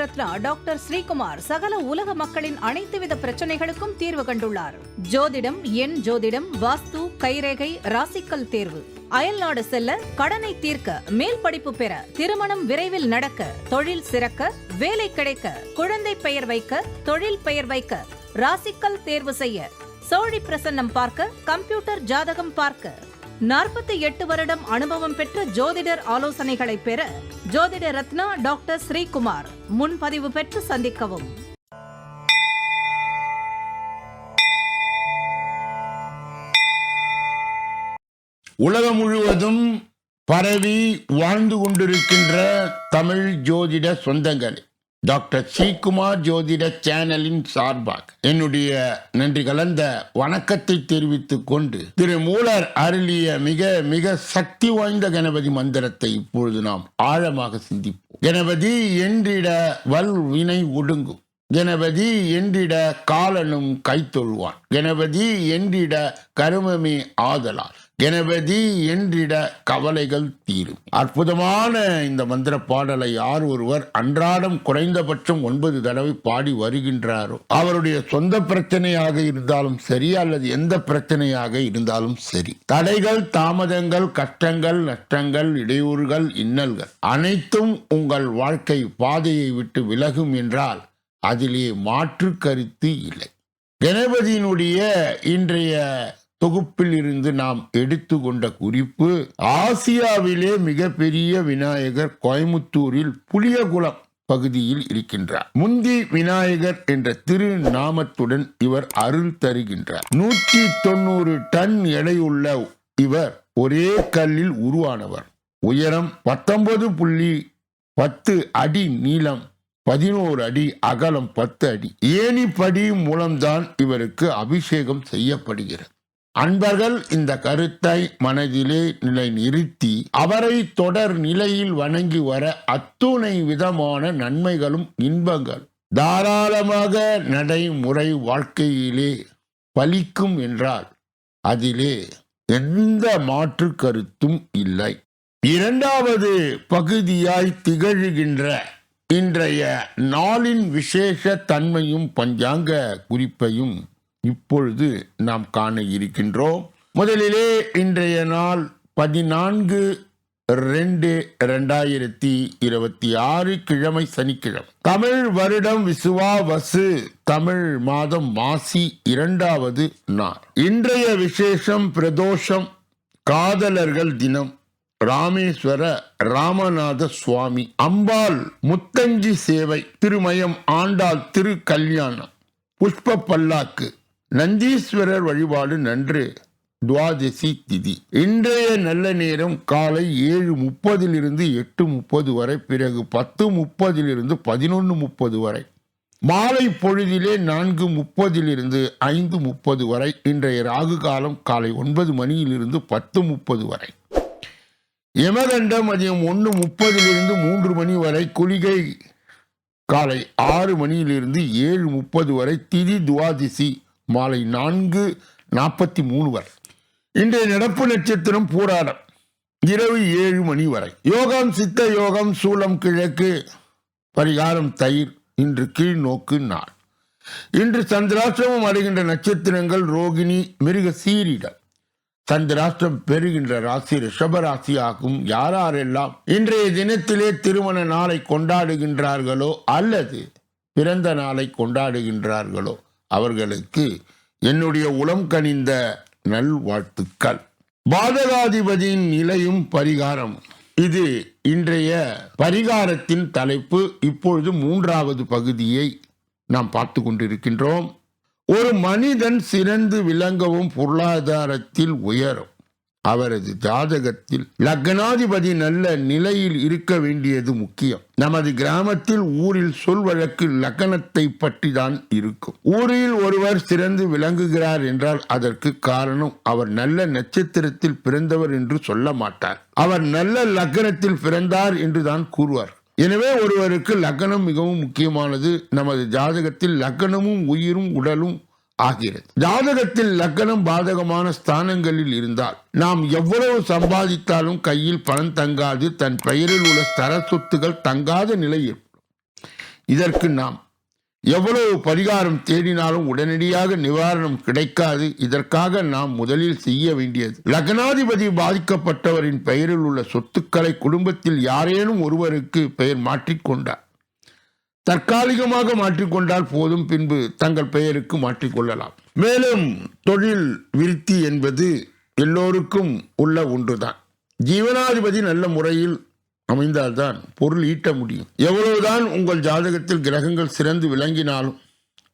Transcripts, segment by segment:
Ratna doctor Sreekumar சகல உலக மக்களின் அனைத்து வித பிரச்சனைகளுக்கும் தீர்வு கண்டுள்ளார். ஜோதிடம், எண் ஜோதிடம், வாஸ்து, கைரேகை, ராசிக்கல் தேர்வு, அயல்நாடு செல்ல, கடனை தீர்க்க, மேல் படிப்பு பெற, திருமணம் விரைவில் நடக்க, தொழில் சிறக்க, வேலை கிடைக்க, குழந்தை பெயர் வைக்க, தொழில் பெயர் வைக்க, ராசிக்கல் தேர்வு செய்ய, சோழி பிரசன்னம் பார்க்க, கம்ப்யூட்டர் ஜாதகம் பார்க்க, 48 வருடம் அனுபவம் பெற்ற ஜோதிடர் ஆலோசனைகளை பெற ஜோதிட ரத்னா டாக்டர் ஸ்ரீகுமார். முன்பதிவு பெற்று சந்திக்கவும். உலகம் முழுவதும் பரவி வாழ்ந்து கொண்டிருக்கின்ற தமிழ் ஜோதிட சொந்தங்களே, டாக்டர் ஸ்ரீகுமார் ஜோதிட சேனலின் சார்பாக என்னுடைய நன்றி கலந்த வணக்கத்தை தெரிவித்துக் கொண்டு திரு மூலர் அருளிய மிக மிக சக்தி வாய்ந்த கணபதி மந்திரத்தை இப்பொழுது நாம் ஆழமாக சிந்திப்போம். கணபதி என்றிட வல் வினை ஒடுங்கும், கணபதி என்றிட காலனும் கைத்தொழுவான், கணபதி என்றிட கருமமே ஆதலால், கணபதி என்றிட கவலைகள் தீரும். அற்புதமான இந்த மந்திர பாடலை யார் ஒருவர் அன்றாடம் குறைந்தபட்சம் 9 தடவை பாடி வருகின்றாரோ, அவருடைய சொந்த பிரச்சனையாக இருந்தாலும் சரி அல்லது எந்த பிரச்சனையாக இருந்தாலும் சரி, தடைகள், தாமதங்கள், கஷ்டங்கள், நஷ்டங்கள், இடையூறுகள், இன்னல்கள் அனைத்தும் உங்கள் வாழ்க்கை பாதையை விட்டு விலகும் என்றால் அதிலே மாற்று கருத்து இல்லை. கணபதியினுடைய இன்றைய தொகுப்பில் இருந்து நாம் எடுத்துக்கொண்ட குறிப்பு, ஆசியாவிலே மிகப்பெரிய விநாயகர் கோயமுத்தூரில் புளியகுளம் பகுதியில் இருக்கின்றார். முந்தி விநாயகர் என்ற திருநாமத்துடன் இவர் அருள் தருகின்றார். 190 டன் எடையுள்ள இவர் ஒரே கல்லில் உருவானவர். உயரம் 19.10 அடி, நீளம் 11 அடி, அகலம் 10 அடி. ஏணிப்படி மூலம்தான் இவருக்கு அபிஷேகம் செய்யப்படுகிறது. அன்பர்கள் இந்த கருத்தை மனதிலே நிலை நிறுத்தி அவரை தொடர் நிலையில் வணங்கி வர அத்துணை விதமான நன்மைகளும் இன்பங்கள் தாராளமாக நடைமுறை வாழ்க்கையிலே பலிக்கும் என்றால் அதிலே எந்த மாற்று கருத்தும் இல்லை. இரண்டாவது பகுதியாய் திகழ்கின்ற இன்றைய நாளின் விசேஷ தன்மையும் பஞ்சாங்க குறிப்பையும் இப்பொழுது நாம் காண இருக்கின்றோம். முதலிலே இன்றைய நாள் 14/2/2026 கிழமை, சனிக்கிழமை. தமிழ் வருடம் விசுவாவசு, தமிழ் மாதம் மாசி 2வது நாள். இன்றைய விசேஷம் பிரதோஷம், காதலர்கள் தினம், ராமேஸ்வர ராமநாத சுவாமி, அம்பாள் முத்தங்கி சேவை, திருமயம் ஆண்டாள் திரு கல்யாணம், புஷ்ப பல்லாக்கு, நந்தீஸ்வரர் வழிபாடு நன்று, துவாதசி திதி. இன்றைய நல்ல நேரம் காலை 7:30 8:30 வரை, பிறகு 10:30 11:30 வரை, மாலை பொழுதிலே 4:30 5:30 வரை. இன்றைய ராகு காலம் காலை 9 மணியிலிருந்து 10:30 வரை. யமகண்டம் மதியம் 1:30 3 மணி வரை. குளிகை காலை 6 மணியிலிருந்து 7:30 வரை. திதி துவாதிசி மாலை 4:43 வரை. இன்றைய நடப்பு நட்சத்திரம் பூராடம், இரவு 7 மணி வரை. யோகம் சித்த யோகம், சூலம் கிழக்கு, பரிகாரம் தயிர். இன்று கீழ் நோக்கு நாள். இன்று சந்திராஷ்டிரமம் அடைகின்ற நட்சத்திரங்கள் ரோகிணி, மிருக சீரிடம். சந்திராஷ்டிரம் பெறுகின்ற ராசி ரிஷபராசி ஆகும். யாரெல்லாம் இன்றைய தினத்திலே திருமண நாளை கொண்டாடுகின்றார்களோ அல்லது பிறந்த நாளை கொண்டாடுகின்றார்களோ அவர்களுக்கு என்னுடைய உளம் கனிந்த நல்வாழ்த்துக்கள். பாதகாதிபதியின் நிலையும் பரிகாரம், இது இன்றைய பரிகாரத்தின் தலைப்பு. இப்பொழுது 3வது பகுதியை நாம் பார்த்து கொண்டிருக்கின்றோம். ஒரு மனிதன் சிறந்து விளங்கவும் பொருளாதாரத்தில் உயரும் அவரது ஜாதகத்தில் லக்னாதிபதி நல்ல நிலையில் இருக்க வேண்டியது முக்கியம். நமது கிராமத்தில், ஊரில் சொல் வழக்கு லக்னத்தை பற்றி தான் இருக்கும். ஊரில் ஒருவர் சிறந்து விளங்குகிறார் என்றால் அதற்கு காரணம் அவர் நல்ல நட்சத்திரத்தில் பிறந்தவர் என்று சொல்ல மாட்டார். அவர் நல்ல லக்னத்தில் பிறந்தார் என்று தான் கூறுவார். எனவே ஒருவருக்கு லக்னம் மிகவும் முக்கியமானது. நமது ஜாதகத்தில் லக்னமும் உயிரும் உடலும் ஆகிறது. ஜாதகத்தில் லக்னம் பாதகமான ஸ்தானங்களில் இருந்தால் நாம் எவ்வளவு சம்பாதித்தாலும் கையில் பணம் தங்காது, தன் பெயரில் உள்ள ஸ்தர சொத்துகள் தங்காத நிலை ஏற்படும். இதற்கு நாம் எவ்வளவு பரிகாரம் தேடினாலும் உடனடியாக நிவாரணம் கிடைக்காது. இதற்காக நாம் முதலில் செய்ய வேண்டியது, லக்னாதிபதி பாதிக்கப்பட்டவரின் பெயரில் உள்ள சொத்துக்களை குடும்பத்தில் யாரேனும் ஒருவருக்கு பெயர் மாற்றிக்கொண்டார், தற்காலிகமாக மாற்றிக்கொண்டால் போதும், பின்பு தங்கள் பெயருக்கு மாற்றிக்கொள்ளலாம். மேலும் தொழில் விருத்தி என்பது எல்லோருக்கும் உள்ள ஒன்றுதான். ஜீவனாதிபதி நல்ல முறையில் அமைந்தால்தான் பொருள் ஈட்ட முடியும். எவ்வளவுதான் உங்கள் ஜாதகத்தில் கிரகங்கள் சிறந்து விளங்கினாலும்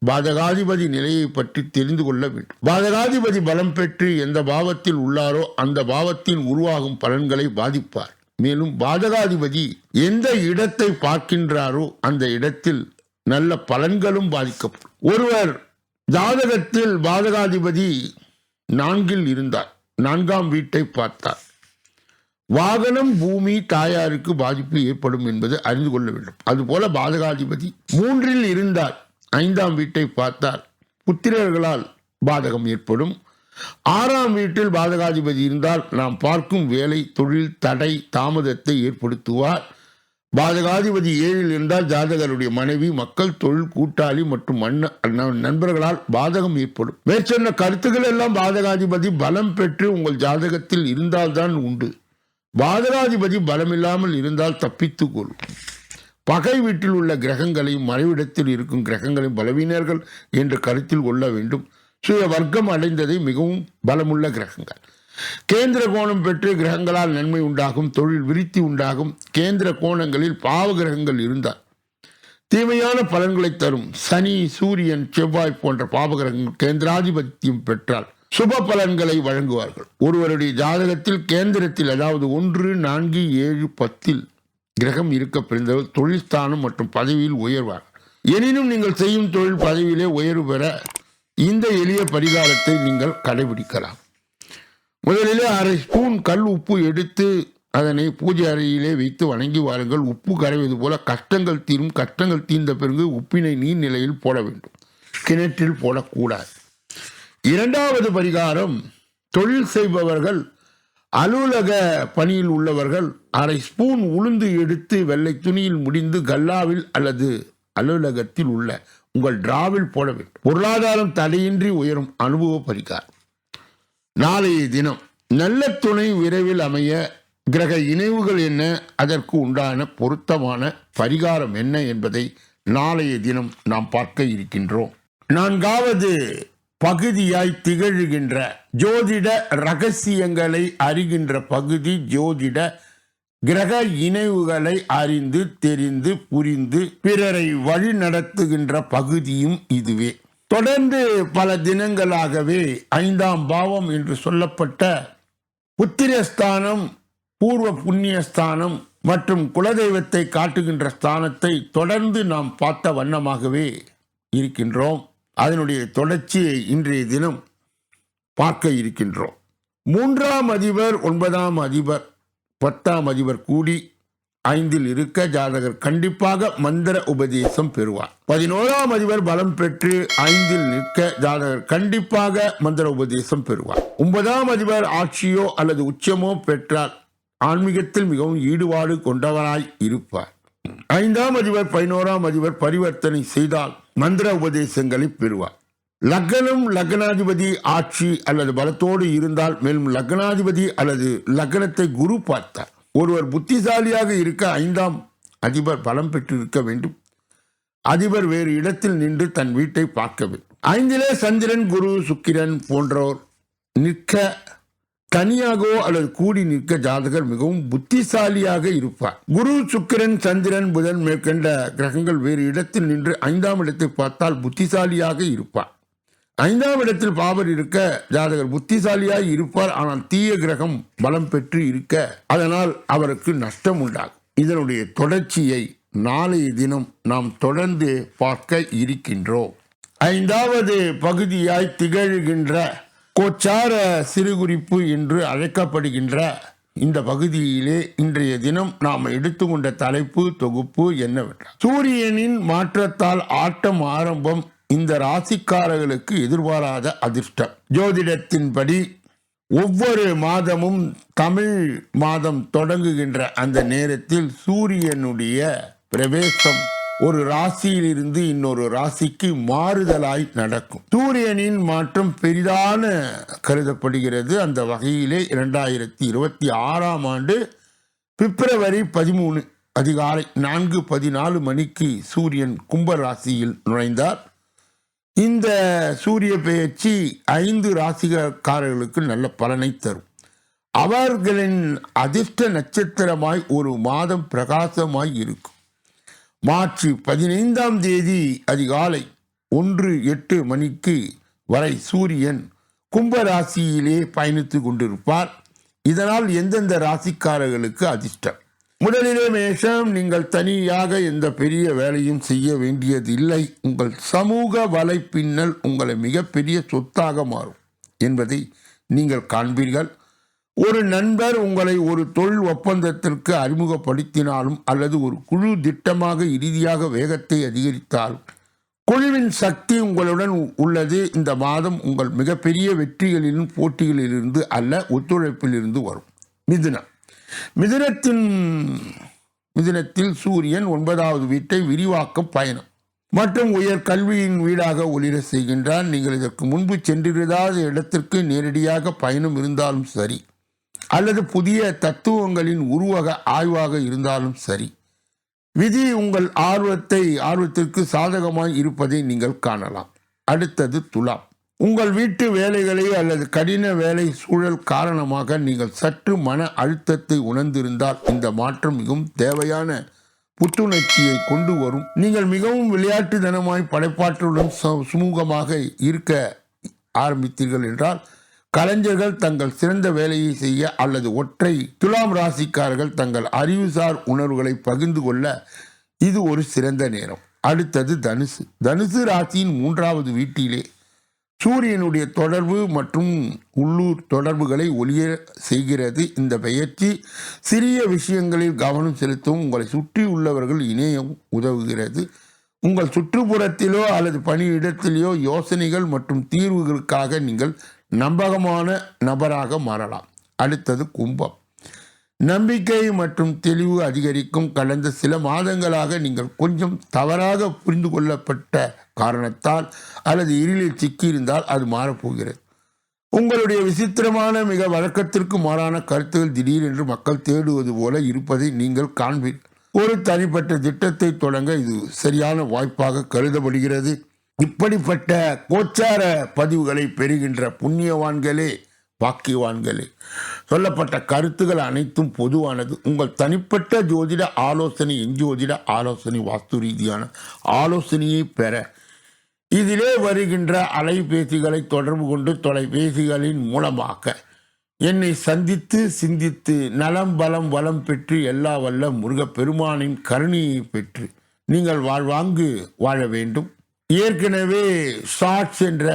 பாதகாதிபதி நிலையை பற்றி தெரிந்து கொள்ள வேண்டும். பாதகாதிபதி பலம் பெற்று எந்த பாவத்தில் உள்ளாரோ அந்த பாவத்தில் உருவாகும் பலன்களை பாதிப்பார். மேலும் பாதகாதிபதி எந்த இடத்தை பார்க்கின்றாரோ அந்த இடத்தில் நல்ல பலன்களும் பாதிக்கப்படும். ஒருவர் ஜாதகத்தில் பாதகாதிபதி 4 இருந்தார், 4ஆம் வீட்டை பார்த்தார், வாகனம், பூமி, தாயாருக்கு பாதிப்பு ஏற்படும் என்பது அறிந்து கொள்ள வேண்டும். அதுபோல பாதகாதிபதி 3 இருந்தால் 5ஆம் வீட்டை பார்த்தால் புத்திரர்களால் பாதகம் ஏற்படும். 6ஆம் வீட்டில் பாதகாதிபதி இருந்தால் நாம் பார்க்கும் வேலை, தொழில் தடை, தாமதத்தை ஏற்படுத்துவார். பாதகாதிபதி 7 இருந்தால் ஜாதகருடைய மனைவி, மக்கள், தொழில், கூட்டாளி மற்றும் நண்பர்களால் பாதகம் ஏற்படும். மேற்சொன்ன கருத்துக்கள் எல்லாம் பாதகாதிபதி பலம் பெற்று உங்கள் ஜாதகத்தில் இருந்தால்தான் உண்டு. பாதகாதிபதி பலமில்லாமல் இருந்தால் தப்பித்துக் கொள்ளும். பகை வீட்டில் உள்ள கிரகங்களையும் மறைவிடத்தில் இருக்கும் கிரகங்களையும் பலவீனர்கள் என்று கருத்தில் கொள்ள வேண்டும். சுய வர்க்கம் அடைந்ததை மிகவும் பலமுள்ள கிரகங்கள். கேந்திர கோணம் பெற்று கிரகங்களால் நன்மை உண்டாகும், தொழில் விருத்தி உண்டாகும். கேந்திர கோணங்களில் பாவ கிரகங்கள் இருந்தால் தீமையான பலன்களை தரும். சனி, சூரியன், செவ்வாய் போன்ற பாவகிரகங்கள் கேந்திராதிபத்தியம் பெற்றால் சுப பலன்களை வழங்குவார்கள். ஒருவருடைய ஜாதகத்தில் கேந்திரத்தில், அதாவது 1, 4, 7, 10 கிரகம் இருக்க பிறந்தவர் தொழில் ஸ்தானம் மற்றும் பதவியில் உயர்வார். எனினும் நீங்கள் செய்யும் தொழில் பதவியிலே உயர்வு பெற இந்த எளிய பரிகாரத்தை நீங்கள் கடைபிடிக்கலாம். முதலிலே 1/2 ஸ்பூன் கல் உப்பு எடுத்து அதனை பூஜை அறையிலே வைத்து வணங்கி வாருங்கள். உப்பு கரைவது போல கஷ்டங்கள் தீரும். கஷ்டங்கள் தீர்ந்த பிறகு உப்பினை நீர்நிலையில் போட வேண்டும், கிணற்றில் போடக்கூடாது. 2வது பரிகாரம், தொழில் செய்பவர்கள், அலுவலக பணியில் உள்ளவர்கள் 1/2 ஸ்பூன் உளுந்து எடுத்து வெள்ளை துணியில் முடிந்து கல்லாவில் அல்லது அலுவலகத்தில் உள்ள உங்கள் டிராவில் போட வேண்டும். பொருளாதாரம் தடையின்றி உயரும் அனுபவ பரிகாரம். நாளைய தினம் நல்ல துணை விரைவில் அமைய கிரக இணைவுகள் என்ன, அதற்கு உண்டான பொருத்தமான பரிகாரம் என்ன என்பதை நாளைய தினம் நாம் பார்க்க இருக்கின்றோம். 4வது பகுதியாய் திகழ்கின்ற ஜோதிட ரகசியங்களை அறிகின்ற பகுதி ஜோதிட கிரக இணைவுகளை அறிந்து தெரிந்து புரிந்து பிறரை வழி நடத்துகின்ற பகுதியும் இதுவே. தொடர்ந்து பல தினங்களாகவே 5ஆம் பாவம் என்று சொல்லப்பட்ட புத்திரஸ்தானம், பூர்வ புண்ணியஸ்தானம் மற்றும் குலதெய்வத்தை காட்டுகின்ற ஸ்தானத்தை தொடர்ந்து நாம் பார்த்த வண்ணமாகவே இருக்கின்றோம். அதனுடைய தொடர்ச்சியை இன்றைய தினம் பார்க்க இருக்கின்றோம். 3ஆம் அதிபர், 9ஆம் அதிபர், 10ஆம் அதிபர் கூடி 5இல் இருக்க ஜாதகர் கண்டிப்பாக மந்திர உபதேசம் பெறுவார். 11ஆம் அதிபர் பலம் பெற்று 5இல் நிற்க ஜாதகர் கண்டிப்பாக மந்திர உபதேசம் பெறுவார். 9ஆம் அதிபர் ஆட்சியோ அல்லது உச்சமோ பெற்றால் ஆன்மீகத்தில் மிகவும் ஈடுபாடு கொண்டவராய் இருப்பார். 5ஆம் அதிபர் 11ஆம் அதிபர் பரிவர்த்தனை செய்தால் மந்திர உபதேசங்களை பெறுவார். லக்னம், லக்னாதிபதி ஆட்சி அல்லது பலத்தோடு இருந்தால், மேலும் லக்னாதிபதி அல்லது லக்னத்தை குரு பார்த்தார். ஒருவர் புத்திசாலியாக இருக்க 5ஆம் அதிபர் பலம் பெற்று இருக்க வேண்டும். அதிபர் வேறு இடத்தில் நின்று தன் வீட்டை பார்க்க வேண்டும். 5இலே சந்திரன், குரு, சுக்கிரன் போன்றோர் நிற்க, தனியாகவோ அல்லது கூடி நிற்க ஜாதகர் மிகவும் புத்திசாலியாக இருப்பார். குரு, சுக்கிரன், சந்திரன், புதன் மேற்கண்ட கிரகங்கள் வேறு இடத்தில் நின்று 5ஆம் இடத்தை பார்த்தால் புத்திசாலியாக இருப்பார். 5ஆம் இடத்தில் பாவர் இருக்க ஜாதகர் புத்திசாலியாய் இருப்பார். ஆனால் தீய கிரகம் பலம் பெற்று இருக்க அதனால் அவருக்கு நஷ்டம் உண்டாகும். இதனுடைய தொடர்ச்சியை நாளைய தினம் நாம் தொடர்ந்து பார்க்க இருக்கின்றோம். 5வது பகுதியாய் திகழ்கின்ற கோச்சார சிறுகுறிப்பு என்று அழைக்கப்படுகின்ற இந்த பகுதியிலே இன்றைய தினம் நாம் எடுத்துக்கொண்ட தலைப்பு தொகுப்பு என்னவென்றால், சூரியனின் மாற்றத்தால் ஆட்டம் ஆரம்பம், இந்த ராசிக்காரர்களுக்கு எதிர்பாராத அதிர்ஷ்டம். ஜோதிடத்தின்படி ஒவ்வொரு மாதமும் தமிழ் மாதம் தொடங்குகின்ற அந்த நேரத்தில் சூரியனுடைய பிரவேசம் ஒரு ராசியிலிருந்து இன்னொரு ராசிக்கு மாறுதலாய் நடக்கும். சூரியனின் மாற்றம் பெரிதான கருதப்படுகிறது. அந்த வகையிலே 2026 ஆண்டு பிப்ரவரி 13 அதிகாலை 4:14 மணிக்கு சூரியன் கும்ப ராசியில் நுழைந்தார். இந்த சூரிய பெயர்ச்சி 5 ராசிக்காரர்களுக்கு நல்ல பலனை தரும். அவர்களின் அதிர்ஷ்ட நட்சத்திரமாய் ஒரு மாதம் பிரகாசமாய் இருக்கும். மார்ச் 15ஆம் தேதி அதிகாலை 1:08 மணிக்கு வரை சூரியன் கும்ப ராசியிலே பயணித்து கொண்டிருப்பார். இதனால் எந்தெந்த ராசிக்காரர்களுக்கு அதிர்ஷ்டம்? முதலிலே மேஷம், நீங்கள் தனியாக எந்த பெரிய வேலையும் செய்ய வேண்டியது இல்லை. உங்கள் சமூக வலைப்பின்னல் உங்களை மிகப்பெரிய சொத்தாக மாறும் என்பதை நீங்கள் காண்பீர்கள். ஒரு நண்பர் உங்களை ஒரு தொழில் ஒப்பந்தத்திற்கு அறிமுகப்படுத்தினாலும் அல்லது ஒரு குழு திட்டமாக இறுதியாக வேகத்தை அதிகரித்தாலும் குழுவின் சக்தி உங்களுடன் உள்ளது. இந்த மாதம் உங்கள் மிகப்பெரிய வெற்றிகளிலும் போட்டிகளிலிருந்து அல்ல ஒத்துழைப்பிலிருந்து வரும். மிதுனத்தில் சூரியன் 9வது வீட்டை விரிவாக்கம், பயணம் மற்றும் உயர் கல்வியின் வீடாக ஒளிர செய்கின்றார். நீங்கள் இதற்கு முன்பு சென்றிருந்தாத இடத்திற்கு நேரடியாக பயணம் இருந்தாலும் சரி அல்லது புதிய தத்துவங்களின் உருவக ஆய்வாக இருந்தாலும் சரி, விதி உங்கள் ஆர்வத்திற்கு சாதகமாய் இருப்பதை நீங்கள் காணலாம். அடுத்தது துலாம். உங்கள் வீட்டு வேலைகளை அல்லது கடின வேலை சூழல் காரணமாக நீங்கள் சற்று மன அழுத்தத்தை உணர்ந்திருந்தால் இந்த மாற்றம் மிகவும் தேவையான புத்துணர்ச்சியை கொண்டு வரும். நீங்கள் மிகவும் விளையாட்டுத்தனமாய் படைப்பாற்றலுடன் சுமூகமாக இருக்க ஆரம்பித்தீர்கள் என்றால் கலைஞர்கள் தங்கள் சிறந்த வேலையை செய்ய அல்லது ஒற்றை துலாம் ராசிக்காரர்கள் தங்கள் அறிவுசார் உணர்வுகளை பகிர்ந்து கொள்ள இது ஒரு சிறந்த நேரம். அடுத்தது தனுசு. தனுசு ராசியின் 3வது வீட்டிலே சூரியனுடைய தொடர்பு மற்றும் உள்ளூர் தொடர்புகளை ஒளிய செய்கிறது. இந்த பெயர்ச்சி சிறிய விஷயங்களில் கவனம் செலுத்தவும் உங்களை சுற்றி உள்ளவர்கள் இணையவும் உதவுகிறது. உங்கள் சுற்றுப்புறத்திலோ அல்லது பணியிடத்திலேயோ யோசனைகள் மற்றும் தீர்வுகளுக்காக நீங்கள் நம்பகமான நபராக மாறலாம். அடுத்தது கும்பம். நம்பிக்கை மற்றும் தெளிவு அதிகரிக்கும். கடந்த சில மாதங்களாக நீங்கள் கொஞ்சம் தவறாக புரிந்து கொள்ளப்பட்ட காரணத்தால் அல்லது இருளில் சிக்கியிருந்தால் அது மாறப்போகிறது. உங்களுடைய விசித்திரமான மிக வழக்கத்திற்கு மாறான கருத்துகள் திடீரென்று மக்கள் தேடுவது போல இருப்பதை நீங்கள் காண்பீர்கள். ஒரு தனிப்பட்ட திட்டத்தை தொடங்க இது சரியான வாய்ப்பாக கருதப்படுகிறது. இப்படிப்பட்ட கோச்சார பதிவுகளை பெறுகின்ற புண்ணியவான்களே, பாக்கியவான்களே, சொல்லப்பட்ட கருத்துக்கள் அனைத்தும் பொதுவானது. உங்கள் தனிப்பட்ட ஜோதிட ஆலோசனை, எஞ்சோதிட ஆலோசனை, வாஸ்து ரீதியான ஆலோசனையை பெற இதிலே வருகின்ற அலைபேசிகளை தொடர்பு கொண்டு தொலைபேசிகளின் மூலமாக என்னை சந்தித்து சிந்தித்து நலம் பலம் வளம் பெற்று எல்லா வல்ல முருகப்பெருமானின் கருணையை பெற்று நீங்கள் வாழ்வாங்கு வாழ வேண்டும். ஏற்கனவே ஷார்ட்ஸ் என்ற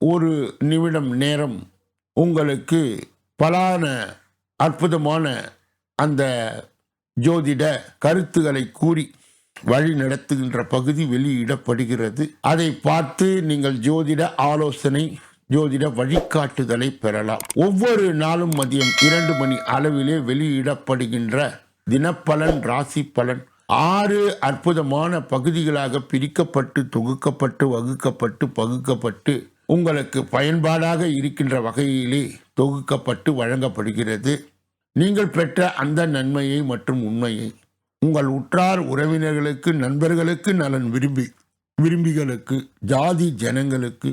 1 நிமிடம் நேரம் உங்களுக்கு பலான அற்புதமான அந்த ஜோதிட கருத்துக்களை கூறி வழி நடத்துகின்ற பகுதி வெளியிடப்படுகிறது. அதை பார்த்து நீங்கள் ஜோதிட ஆலோசனை, ஜோதிட வழிகாட்டுதலை பெறலாம். ஒவ்வொரு நாளும் மதியம் 2 மணி அளவிலே வெளியிடப்படுகின்ற தினப்பலன், ராசி பலன் 6 அற்புதமான பகுதிகளாக பிரிக்கப்பட்டு தொகுக்கப்பட்டு வகுக்கப்பட்டு பகுக்கப்பட்டு உங்களுக்கு பயன்பாடாக இருக்கின்ற வகையிலே தொகுக்கப்பட்டு வழங்கப்படுகிறது. நீங்கள் பெற்ற அந்த நன்மையை மற்றும் உண்மையை உங்கள் உற்றார் உறவினர்களுக்கு, நண்பர்களுக்கு, நலன் விரும்பிகளுக்கு, ஜாதி ஜனங்களுக்கு,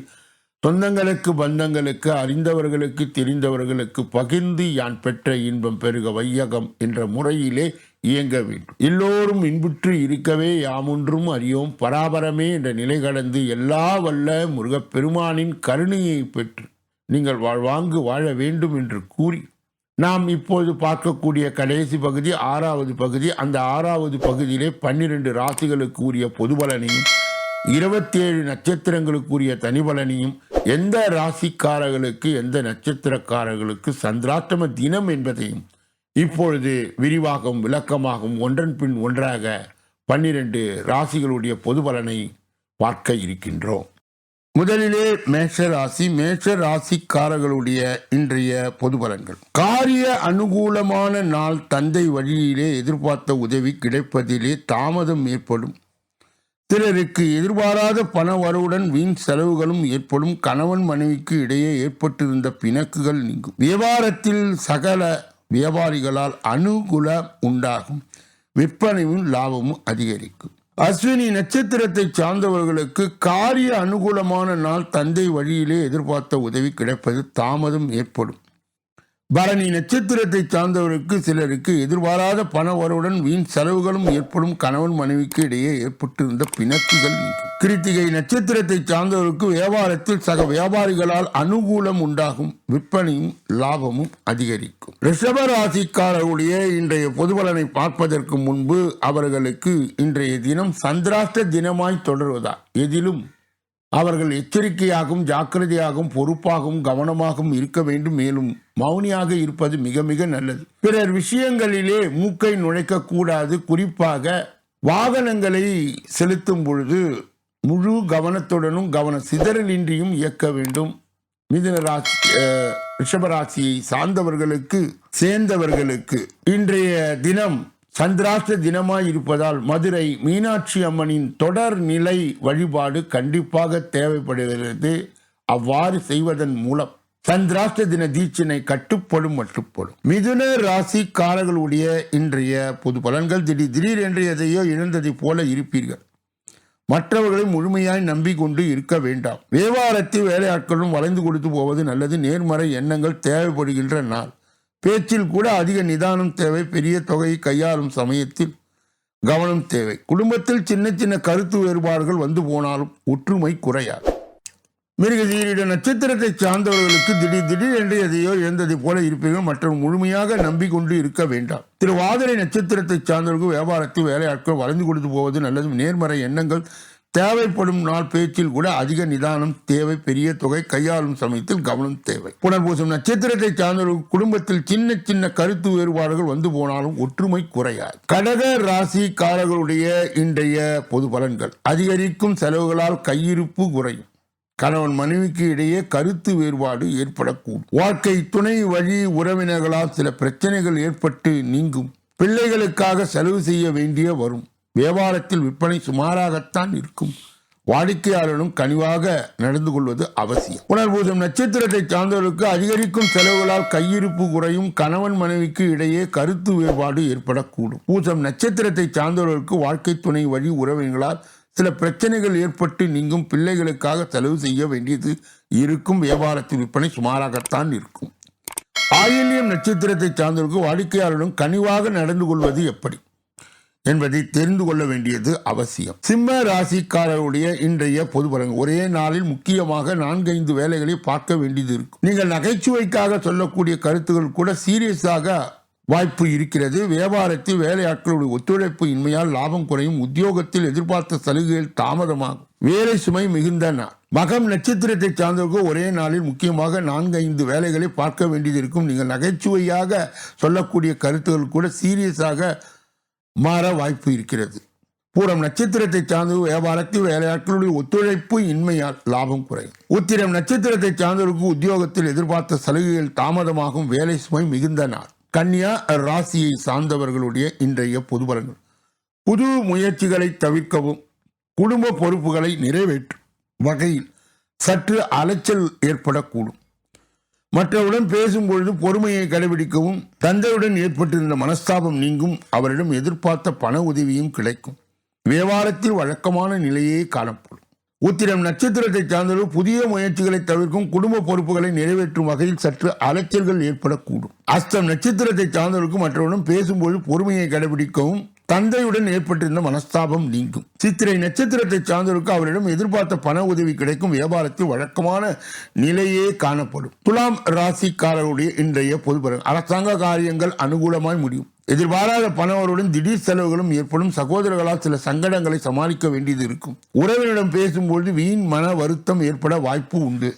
சொந்தங்களுக்கு, பந்தங்களுக்கு, அறிந்தவர்களுக்கு, தெரிந்தவர்களுக்கு பகிர்ந்து யான் பெற்ற இன்பம் பெருக வையகம் என்ற முறையிலே இயங்க வேண்டும். எல்லோரும் இன்புற்று இருக்கவே யாமொன்றும் அறியோம் பராபரமே என்ற நிலை கடந்து எல்லா வல்ல முருகப்பெருமானின் கருணையை பெற்று நீங்கள் வாழ்வாங்கு வாழ வேண்டும் என்று கூறி நாம் இப்போது பார்க்கக்கூடிய கடைசி பகுதி 6வது பகுதி. அந்த 6வது பகுதியிலே 12 ராசிகளுக்கு உரிய பொது பலனையும் 27 நட்சத்திரங்களுக்குரிய தனிபலனையும் எந்த ராசிக்காரர்களுக்கு எந்த நட்சத்திரக்காரர்களுக்கு சந்திராஷ்டம தினம் என்பதையும் இப்பொழுது விரிவாகவும் விளக்கமாகவும் ஒன்றன் பின் ஒன்றாக 12 ராசிகளுடைய பொது பலனை பார்க்க இருக்கின்றோம். முதலிலே மேஷ ராசிக்காரர்களுடைய இன்றைய பொது பலன்கள். காரிய அனுகூலமான நாள். தந்தை வழியிலே எதிர்பார்த்த உதவி கிடைப்பதிலே தாமதம் ஏற்படும். சிலருக்கு எதிர்பாராத பண வரவுடன் வீண் செலவுகளும் ஏற்படும். கணவன் மனைவிக்கு இடையே ஏற்பட்டிருந்த பிணக்குகள் நீங்கும். வியாபாரத்தில் சகல வியாபாரிகளால் அனுகூலம் உண்டாகும். விற்பனையும் லாபமும் அதிகரிக்கும். அஸ்வினி நட்சத்திரத்தை சார்ந்தவர்களுக்கு காரிய அனுகூலமான நாள். தந்தை வழியிலே எதிர்பார்த்த உதவி கிடைப்பது தாமதம் ஏற்படும். பரணி நட்சத்திரத்தை சார்ந்தவருக்கு சிலருக்கு எதிர்பாராத பண வரவுடன் வீண் செலவுகளும் ஏற்படும். கணவன் மனைவிக்கு இடையே ஏற்பட்டிருந்த பிணக்குகள் நீங்கும். கிருத்திகை நட்சத்திரத்தை சார்ந்தவருக்கு வியாபாரத்தில் சக வியாபாரிகளால் அனுகூலம் உண்டாகும். விற்பனையும் லாபமும் அதிகரிக்கும். ரிஷப ராசிக்காரருடைய இன்றைய பொதுபலனை பார்ப்பதற்கு முன்பு அவர்களுக்கு இன்றைய தினம் சந்திராஷ்ட தினமாய் தொடர்வதா எதிலும் அவர்கள் எச்சரிக்கையாகவும் ஜாக்கிரதையாகவும் பொறுப்பாகவும் கவனமாகவும் இருக்க வேண்டும். மேலும் மௌனியாக இருப்பது மிக மிக நல்லது. பிறர் விஷயங்களிலே மூக்கை நுழைக்க கூடாது. குறிப்பாக வாகனங்களை செலுத்தும் பொழுது முழு கவனத்துடனும் கவன சிதறலின்றியும் இயக்க வேண்டும். மிதுன ராசி ரிஷபராசியை சேர்ந்தவர்களுக்கு இன்றைய தினம் சந்திராஷ்ட தினமாய் இருப்பதால் மதுரை மீனாட்சி அம்மனின் தொடர் நிலை வழிபாடு கண்டிப்பாக தேவைப்படுகிறது. அவ்வாறு செய்வதன் மூலம் சந்திராஷ்ட தின தீட்சினை மட்டுப்படும். மிதுன ராசிக்காரர்களுடைய இன்றைய பொது பலன்கள் திடீர் என்று எதையோ இழந்ததை போல இருப்பீர்கள். மற்றவர்களை முழுமையாய் நம்பிக்கொண்டு இருக்க வேண்டாம். வியாபாரத்தில் வேலையாட்களும் வளைந்து கொடுத்து போவது நல்லது. நேர்மறை எண்ணங்கள் தேவைப்படுகின்ற நாள். பேச்சில் கூட அதிக நிதானம் தேவை. பெரிய தொகையை கையாளும் சமயத்தில் கவனம் தேவை. குடும்பத்தில் சின்ன சின்ன கருத்து வேறுபாடுகள் வந்து போனாலும் ஒற்றுமை குறையாது. மிருகசீரிட நட்சத்திரத்தை சார்ந்தவர்களுக்கு திடீர் என்று எதையோ இழந்ததை போல இருப்பீர்கள். மற்றும் முழுமையாக நம்பிக்கொண்டு இருக்க வேண்டாம். திருவாதிரை நட்சத்திரத்தை சார்ந்தவர்களுக்கு வியாபாரத்தில் வேலையாட்கள் வளைந்து கொடுத்து போவது நல்லது. நேர்மறை எண்ணங்கள் தேவைப்படும் நாள். பேச்சில் கூட அதிக நிதானம் தேவை. பெரிய தொகை கையாளும் சமயத்தில் கவனம் தேவை. புனர்பூசம் நட்சத்திரத்தை சார்ந்தவர்கள் குடும்பத்தில் சின்ன சின்ன கருத்து வேறுபாடுகள் வந்து போனாலும் ஒற்றுமை குறையாது. கடக ராசிக்காரர்களுடைய இன்றைய பொது பலன்கள். அதிகரிக்கும் செலவுகளால் கையிருப்பு குறையும். கணவன் மனைவிக்கு இடையே கருத்து வேறுபாடு ஏற்படக்கூடும். வாழ்க்கை துணை வழி உறவினர்களால் சில பிரச்சனைகள் ஏற்பட்டு நீங்கும். பிள்ளைகளுக்காக செலவு செய்ய வேண்டிய வரும். வியாபாரத்தில் விற்பனை சுமாராகத்தான் இருக்கும். வாடிக்கையாளரும் கனிவாக நடந்து கொள்வது அவசியம். புனர்பூசம் நட்சத்திரத்தை சார்ந்தவர்களுக்கு அதிகரிக்கும் செலவுகளால் கையிருப்பு குறையும். கணவன் மனைவிக்கு இடையே கருத்து வேறுபாடு ஏற்படக்கூடும். பூசம் நட்சத்திரத்தை சார்ந்தவர்களுக்கு வாழ்க்கை துணை வழி உறவினர்களால் சில பிரச்சனைகள் ஏற்பட்டு நீங்கும். பிள்ளைகளுக்காக செலவு செய்ய வேண்டியது இருக்கும். வியாபாரத்தில் விற்பனை சுமாராகத்தான் இருக்கும். ஆயில்யம் நட்சத்திரத்தை சார்ந்தவர்களுக்கு வாடிக்கையாளரும் கனிவாக நடந்து கொள்வது எப்படி என்பதை தெரிந்து கொள்ள வேண்டியது அவசியம். சிம்ம ராசிக்காரருடைய இன்றைய பொது பலன்கள். ஒரே நாளில் முக்கியமாக 4-5 வேலைகளை பார்க்க வேண்டியது இருக்கும். நீங்கள் நகைச்சுவைக்காக சொல்லக்கூடிய கருத்துக்கள் கூட சீரியஸாக வாய்ப்பு இருக்கிறது. வியாபாரத்தில் வேலையாட்களுடைய ஒத்துழைப்பு இன்மையால் லாபம் குறையும். உத்தியோகத்தில் எதிர்பார்த்த சலுகைகள் தாமதமாகும். வேலை சுமை மிகுந்த நாள். மகம் நட்சத்திரத்தை சார்ந்தவர்கள் ஒரே நாளில் முக்கியமாக 4-5 வேலைகளை பார்க்க வேண்டியது இருக்கும். நீங்கள் நகைச்சுவையாக சொல்லக்கூடிய கருத்துக்கள் கூட சீரியஸாக மாற வாய்ப்பு இருக்கிறது. பூரம் நட்சத்திரத்தை சார்ந்த வியாபாரத்தில் வேலையாட்களுடைய ஒத்துழைப்பு இன்மையால் லாபம் குறையும். உத்திரம் நட்சத்திரத்தை சார்ந்தவருக்கு உத்தியோகத்தில் எதிர்பார்த்த சலுகைகள் தாமதமாகும். வேலை சுமை மிகுந்த நாள். கன்னியா ராசியை சார்ந்தவர்களுடைய இன்றைய பொது பலன்கள். புது முயற்சிகளை தவிர்க்கவும் குடும்ப பொறுப்புகளை நிறைவேற்றும் வகையில் சற்று அலைச்சல் ஏற்படக்கூடும். மற்றவருடன் பேசும்பொழுது பொறுமையை கடைபிடிக்கவும். தந்தையுடன் ஏற்பட்டிருந்த மனஸ்தாபம் நீங்கும். அவரிடம் எதிர்பார்த்த பண உதவியும் கிடைக்கும். வியாபாரத்தில் வழக்கமான நிலையே காணப்படும். உத்திரம் நட்சத்திரத்தை சார்ந்தவர்கள் புதிய முயற்சிகளை தவிர்க்கும். குடும்ப பொறுப்புகளை நிறைவேற்றும் வகையில் சற்று அலைச்சல்கள் ஏற்படக்கூடும். அஸ்தம் நட்சத்திரத்தை சார்ந்தவர்களுக்கு மற்றவருடன் பேசும்போது பொறுமையை கடைபிடிக்கவும். தந்தையுடன் ஏற்பட்டிருந்த மனஸ்தாபம் நீங்கும். சித்திரை நட்சத்திரத்தை சார்ந்தவருக்கு அவரிடம் எதிர்பார்த்த பண உதவி கிடைக்கும். வியாபாரத்தில் வழக்கமான நிலையே காணப்படும். துலாம் ராசிக்காரருடைய இன்றைய பொது பலன். அரசாங்க காரியங்கள் அனுகூலமாய் முடியும். எதிர்பாராத பணவருடன் திடீர் செலவுகளும் ஏற்படும். சகோதரர்களால் சில சங்கடங்களை சமாளிக்க வேண்டியது இருக்கும். உறவினரிடம் பேசும்போது வீண் மன வருத்தம் ஏற்பட வாய்ப்பு உண்டு.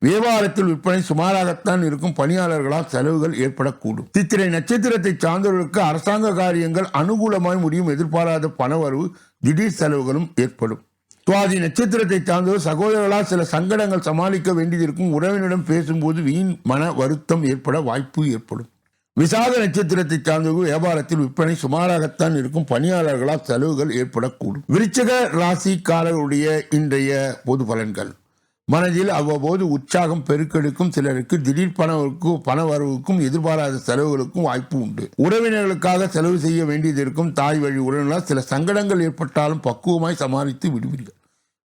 வியாபாரத்தில் விற்பனை சுமாராகத்தான் இருக்கும். பணியாளர்களால் செலவுகள் ஏற்படக்கூடும். சித்திரை நட்சத்திரத்தை சார்ந்தவர்களுக்கு அரசாங்க காரியங்கள் அனுகூலமாய் முடியும். எதிர்பாராத பணவரவு திடீர் செலவுகளும் ஏற்படும். சுவாதி நட்சத்திரத்தை சார்ந்தவர் சகோதரர்களால் சில சங்கடங்கள் சமாளிக்க வேண்டியது இருக்கும். உறவினரிடம் பேசும்போது வீண் மன வருத்தம் ஏற்பட வாய்ப்பு ஏற்படும். விசாக நட்சத்திரத்தை சார்ந்தவர்கள் வியாபாரத்தில் விற்பனை சுமாராகத்தான் இருக்கும். பணியாளர்களால் செலவுகள் ஏற்படக்கூடும். விருச்சிக ராசிக்காரர்களுடைய இன்றைய பொது பலன்கள். மனதில் அவ்வப்போது உற்சாகம் பெருக்கெடுக்கும். சிலருக்கு திடீர் பண வரவுக்கும் எதிர்பாராத செலவுகளுக்கும் வாய்ப்பு உண்டு. உறவினர்களுக்காக செலவு செய்ய வேண்டியது இருக்கும். தாய் வழி உறவினர்களால் சில சங்கடங்கள் ஏற்பட்டாலும் பக்குவமாய் சமாளித்து விடுவீர்கள்.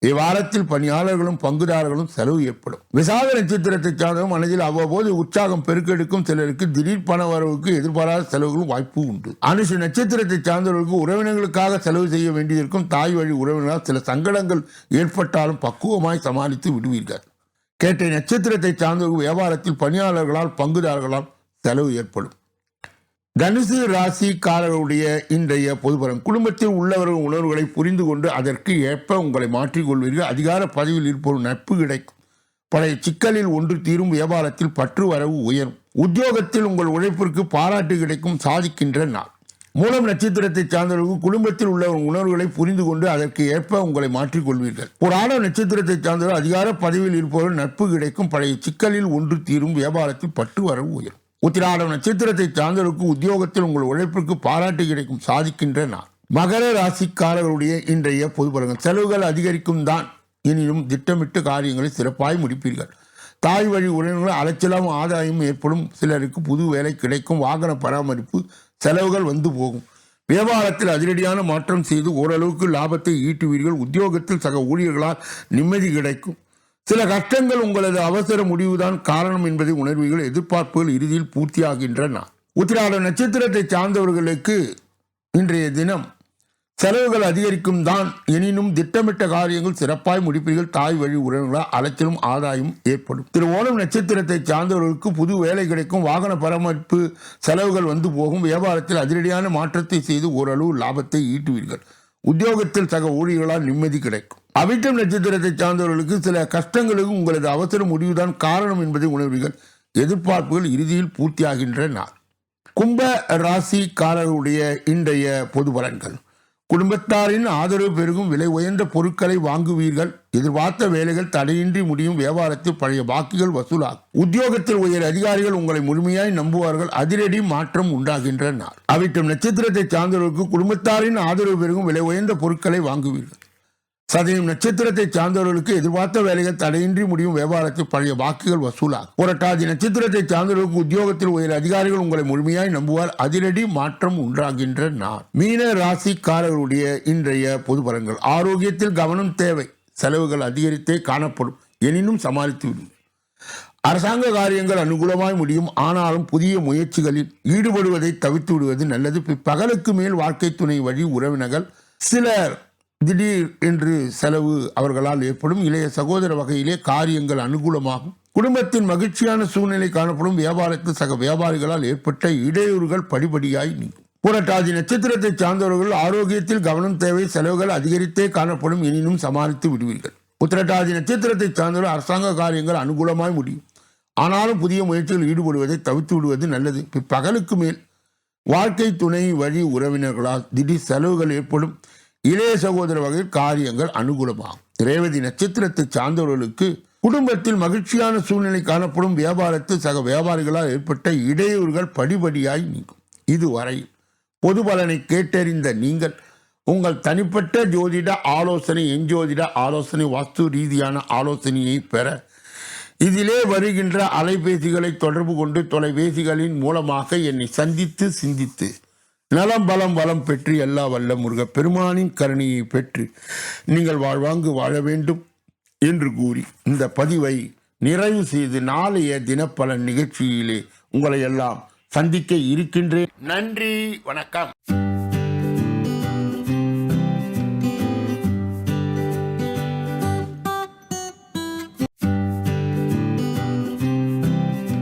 இவ்வாரத்தில் பணியாளர்களும் பங்குதாரர்களும் செலவு ஏற்படும். விசாக நட்சத்திரத்தை சார்ந்த மனதில் அவ்வப்போது உற்சாகம் பெருக்கெடுக்கும். சிலருக்கு திடீர் பண வரவுக்கு எதிர்பாராத செலவுகளும் வாய்ப்பு உண்டு. அனுஷ நட்சத்திரத்தை சார்ந்தவர்களுக்கு உறவினர்களுக்காக செலவு செய்ய வேண்டியிருக்கும். தாய் வழி உறவினர்களால் சில சங்கடங்கள் ஏற்பட்டாலும் பக்குவமாய் சமாளித்து விடுவீர்கள். கேட்டை நட்சத்திரத்தை சார்ந்தவர்கள் வியாபாரத்தில் பணியாளர்களால் பங்குதாரர்களால் செலவு ஏற்படும். தனுசு ராசிக்காரர்களுடைய இன்றைய பொதுபலன். குடும்பத்தில் உள்ளவர்கள் உணர்வுகளை புரிந்து கொண்டு அதற்கு ஏற்ப உங்களை மாற்றிக்கொள்வீர்கள். அதிகார பதவியில் இருப்போர் நட்பு கிடைக்கும். பழைய சிக்கலில் ஒன்று தீரும். வியாபாரத்தில் பற்று வரவு உயரும். உத்தியோகத்தில் உங்கள் உழைப்பிற்கு பாராட்டு கிடைக்கும். சாதிக்கின்ற நாள். மூலம் நட்சத்திரத்தை சார்ந்தவர்கள் குடும்பத்தில் உள்ள உணர்வுகளை புரிந்து கொண்டு அதற்கு ஏற்ப உங்களை மாற்றிக்கொள்வீர்கள். ஒரு ஆடவ நட்சத்திரத்தை சார்ந்தவர்கள் அதிகார பதவியில் இருப்பவர்கள் நட்பு கிடைக்கும். பழைய சிக்கலில் ஒன்று தீரும். வியாபாரத்தில் பற்று வரவு உயரும். உத்திராடம் நட்சத்திரத்தை சார்ந்தவருக்கு உத்தியோகத்தில் உங்கள் உழைப்பிற்கு பாராட்டு கிடைக்கும். சாதிக்கின்ற நாள். மகர ராசிக்காரர்களுடைய இன்றைய பொது பலன்கள். செலவுகள் அதிகரிக்கும் தான், எனினும் திட்டமிட்டு காரியங்களை சிறப்பாய் முடிப்பீர்கள். தாய் வழி உறவினர்கள் அலைச்சலும் ஆதாயமும் ஏற்படும். சிலருக்கு புது வேலை கிடைக்கும். வாகன பராமரிப்பு செலவுகள் வந்து போகும். வியாபாரத்தில் அதிரடியான மாற்றம் செய்து ஓரளவுக்கு லாபத்தை ஈட்டுவீர்கள். உத்தியோகத்தில் சக ஊழியர்களால் நிம்மதி கிடைக்கும். சில கஷ்டங்கள் உங்களது அவசர முடிவுதான் காரணம் என்பதை உணர்வீர்கள். எதிர்பார்ப்புகள் இறுதியில் பூர்த்தியாகின்றன. உத்திராட நட்சத்திரத்தை சார்ந்தவர்களுக்கு இன்றைய தினம் செலவுகள் அதிகரிக்கும் தான், எனினும் திட்டமிட்ட காரியங்கள் சிறப்பாய் முடிப்பீர்கள். தாய் வழி உறவினர்களால் அலைச்சலும் ஆதாயம் ஏற்படும். திருவோணம் நட்சத்திரத்தை சார்ந்தவர்களுக்கு புது வேலை கிடைக்கும். வாகன பராமரிப்பு செலவுகள் வந்து போகும். வியாபாரத்தில் அதிரடியான மாற்றத்தை செய்து ஓரளவு லாபத்தை ஈட்டுவீர்கள். உத்தியோகத்தில் சக ஊழியர்களால் நிம்மதி கிடைக்கும். அவிட்டம் நட்சத்திரத்தை சார்ந்தவர்களுக்கு சில கஷ்டங்களுக்கு உங்களது அவசர முடிவுதான் காரணம் என்பதை உணர்வீர்கள். எதிர்பார்ப்புகள் இறுதியில் பூர்த்தியாகின்ற நாள். கும்ப ராசிக்காரர்களுடைய இன்றைய பொது பலன்கள். குடும்பத்தாரின் ஆதரவு பெருகும். விலை உயர்ந்த பொருட்களை வாங்குவீர்கள். எதிர்பார்த்த வேலைகள் தடையின்றி முடியும். வியாபாரத்தில் பழைய பாக்கிகள் வசூலாகும். உத்தியோகத்தில் உயர் அதிகாரிகள் உங்களை முழுமையாய் நம்புவார்கள். அதிரடி மாற்றம் உண்டாகின்ற நாள். அவிட்டம் நட்சத்திரத்தை சார்ந்தவர்களுக்கு குடும்பத்தாரின் ஆதரவு பெருகும். விலை உயர்ந்த பொருட்களை வாங்குவீர்கள். சதயம் நட்சத்திரத்தை சார்ந்தவர்களுக்கு எதிர்பார்த்த வேலைகள் தடையின்றி முடியும். வியாபாரத்தில் பழைய பாக்கிகள் வசூலாகும். புரட்டாதி நட்சத்திரத்தை சார்ந்தவர்களுக்கு உத்தியோகத்தில் உயர் அதிகாரிகள் உங்களை முழுமையாய் நம்புவார். அதிரடி மாற்றம் உண்டாகின்ற நாள். மீன ராசிக்காரர்களுடைய இன்றைய பொது பலன்கள். ஆரோக்கியத்தில் கவனம் தேவை. செலவுகள் அதிகரித்தே காணப்படும், எனினும் சமாளித்து விடும். அரசாங்க காரியங்கள் அனுகூலமாய் முடியும். ஆனாலும் புதிய முயற்சிகளில் ஈடுபடுவதை தவிர்த்து விடுவது நல்லது. பகலுக்கு மேல் வாழ்க்கை துணை வழி உறவினர்கள் சிலர் திடீர் என்று செலவு அவர்களால் ஏற்படும். இளைய சகோதர வகையிலே காரியங்கள் அனுகூலமாகும். குடும்பத்தின் மகிழ்ச்சியான சூழ்நிலை காணப்படும். வியாபாரத்தில் சக வியாபாரிகளால் ஏற்பட்ட இடையூறுகள் படிப்படியாய் நீங்கும். புரட்டாதி நட்சத்திரத்தை சார்ந்தவர்கள் ஆரோக்கியத்தில் கவனம் தேவை. செலவுகள் அதிகரித்தே காணப்படும், எனினும் சமாளித்து விடுவீர்கள். உத்திரட்டாதி நட்சத்திரத்தை சார்ந்தவர்கள் அரசாங்க காரியங்கள் அனுகூலமாய் முடியும். ஆனாலும் புதிய முயற்சிகள் ஈடுபடுவதை தவிர்த்து விடுவது நல்லது. பகலுக்கு மேல் வாழ்க்கை துணை வழி உறவினர்களால் திடீர் செலவுகள் ஏற்படும். இளைய சகோதர வகையில் காரியங்கள் அனுகூலமாகும். ரேவதி நட்சத்திரத்தை சார்ந்தவர்களுக்கு குடும்பத்தில் மகிழ்ச்சியான சூழ்நிலை காணப்படும். வியாபாரத்தில் சக வியாபாரிகளால் ஏற்பட்ட இடையூறுகள் படிப்படியாய் நீங்கும். இதுவரை பொது பலனை கேட்டறிந்த நீங்கள் உங்கள் தனிப்பட்ட ஜோதிட ஆலோசனை, எஞ்சோதிட ஆலோசனை, வாஸ்து ரீதியான ஆலோசனையை பெற இதிலே வருகின்ற அலைபேசிகளை தொடர்பு கொண்டு தொலைபேசிகளின் மூலமாக என்னை சந்தித்து சிந்தித்து நலம் பலம் வளம் பெற்று எல்லா வல்ல முருக பெருமானின் கருணையை பெற்று நீங்கள் வாழ்வாங்கு வாழ வேண்டும் என்று கூறி இந்த பதிவை நிறைவு செய்து நாளைய தினப்பலன் நிகழ்ச்சியிலே உங்களை எல்லாம் சந்திக்க இருக்கின்றேன். நன்றி, வணக்கம்.